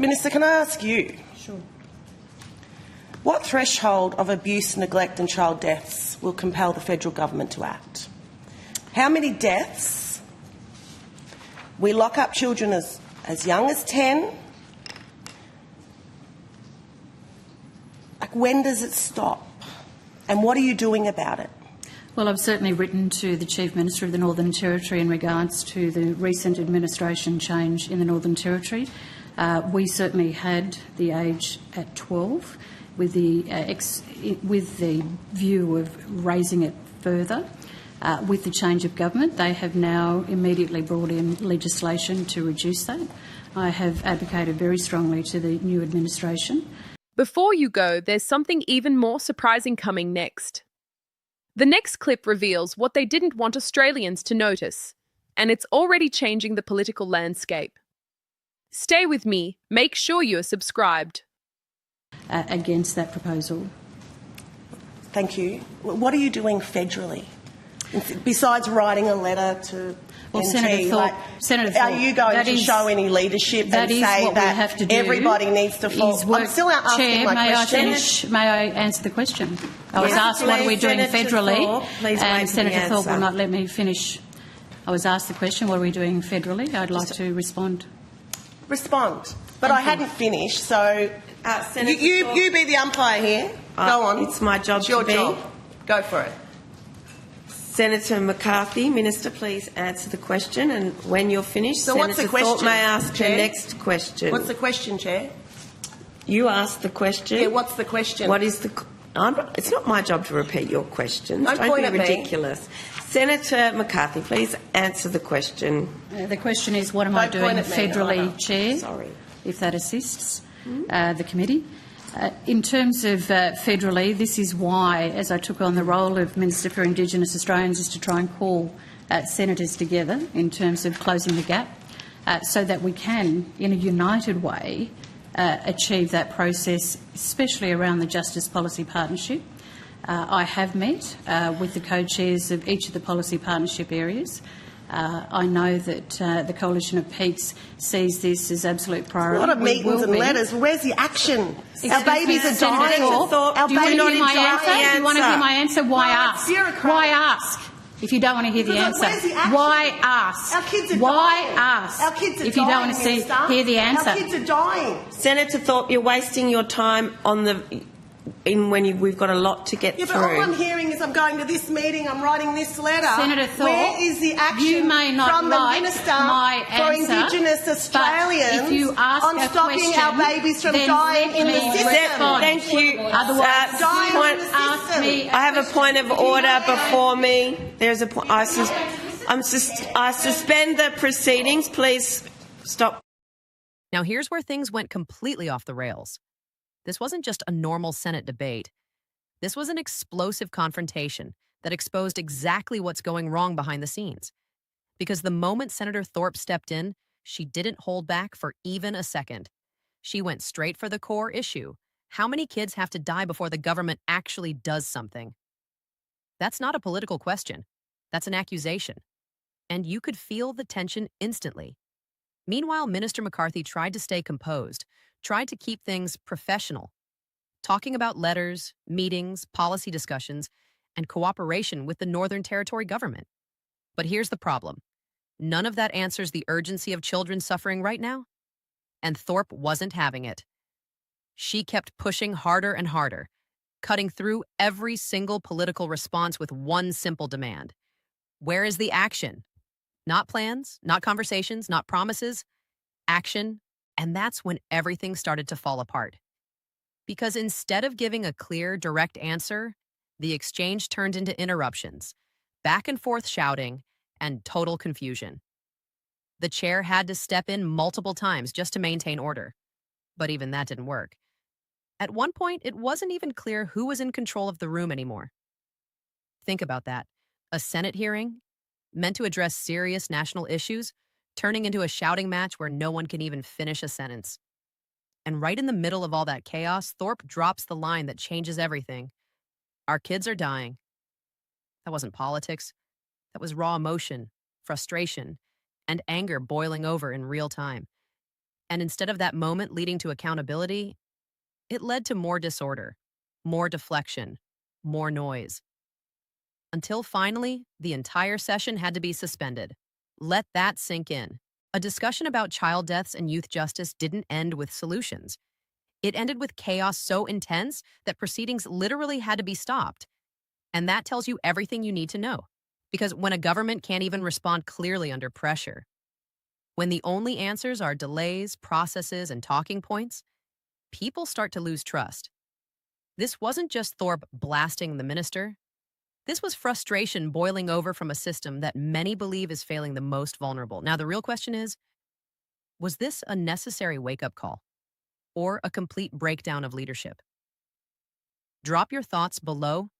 Minister, can I ask you, Sure. what threshold of abuse, neglect and child deaths will compel the federal government to act? How many deaths? We lock up children as young as 10. Like, when does it stop? And what are you doing about it? Well, I've certainly written to the Chief Minister of the Northern Territory in regards to the recent administration change in the Northern Territory. We certainly had the age at 12 with the view of raising it further. With the change of government, they have now immediately brought in legislation to reduce that. I have advocated very strongly to the new administration. Before you go, there's something even more surprising coming next. The next clip reveals what they didn't want Australians to notice, and it's already changing the political landscape. Stay with me. Make sure you're subscribed. Against that proposal. Thank you. What are you doing federally? Besides writing a letter to Senator Thorpe, are you going to show any leadership and say that everybody needs to follow? I'm still asking my question. May I answer the question? I was asked what are we doing federally, and Senator Thorpe will not let me finish. I was asked the question, what are we doing federally? I'd like to respond. Respond. But I hadn't finished, so you be the umpire here. Go on. It's my job. It's your job. Go for it. Senator McCarthy, Minister, please answer the question, and when you're finished, so Senator what's the question, Thorpe may ask Chair? the next question. What's the question, Chair? You asked the question. Yeah, what's the question? What is the? It's not my job to repeat your questions. Don't be ridiculous. Senator McCarthy, please answer the question. The question is, what am I doing federally, Chair? Sorry. If that assists the committee. In terms of federally, this is why, as I took on the role of Minister for Indigenous Australians, is to try and call senators together in terms of closing the gap so that we can, in a united way, achieve that process, especially around the Justice Policy Partnership. I have met with the co-chairs of each of the policy partnership areas. I know that the Coalition of Peaks sees this as absolute priority. A lot of meetings and letters. Where's the action? Our babies are dying. Our babies are dying. Do you want to hear my answer? Why ask? Why ask? If you don't want to hear the answer, why ask? Our kids are why dying. ask? Our kids are if you dying, don't want to hear the answer. Our kids are dying. Senator Thorpe, you're wasting your time on we've got a lot to get through. But all I'm hearing is I'm going to this meeting, I'm writing this letter. Senator Thorpe, where is the action from the Minister for Indigenous Australians on stopping our babies from dying in the system? Thank you. Otherwise, I have a point of order before me. There's a point. I suspend the proceedings. Please stop. Now here's where things went completely off the rails. This wasn't just a normal Senate debate. This was an explosive confrontation that exposed exactly what's going wrong behind the scenes. Because the moment Senator Thorpe stepped in, she didn't hold back for even a second. She went straight for the core issue. How many kids have to die before the government actually does something? That's not a political question. That's an accusation. And you could feel the tension instantly. Meanwhile, Minister McCarthy tried to stay composed, tried to keep things professional, talking about letters, meetings, policy discussions, and cooperation with the Northern Territory government. But here's the problem. None of that answers the urgency of children suffering right now. And Thorpe wasn't having it. She kept pushing harder and harder, cutting through every single political response with one simple demand. Where is the action? Not plans, not conversations, not promises. Action. And that's when everything started to fall apart. Because instead of giving a clear, direct answer, the exchange turned into interruptions, back and forth shouting, and total confusion. The chair had to step in multiple times just to maintain order. But even that didn't work. At one point, it wasn't even clear who was in control of the room anymore. Think about that. A Senate hearing, meant to address serious national issues, turning into a shouting match where no one can even finish a sentence. And right in the middle of all that chaos, Thorpe drops the line that changes everything. Our kids are dying. That wasn't politics. That was raw emotion, frustration, and anger boiling over in real time. And instead of that moment leading to accountability, it led to more disorder, more deflection, more noise. Until finally, the entire session had to be suspended. Let that sink in. A discussion about child deaths and youth justice didn't end with solutions. It ended with chaos so intense that proceedings literally had to be stopped. And that tells you everything you need to know. Because when a government can't even respond clearly under pressure, when the only answers are delays, processes, and talking points, people start to lose trust. This wasn't just Thorpe blasting the minister. This was frustration boiling over from a system that many believe is failing the most vulnerable. Now, the real question is, was this a necessary wake-up call or a complete breakdown of leadership? Drop your thoughts below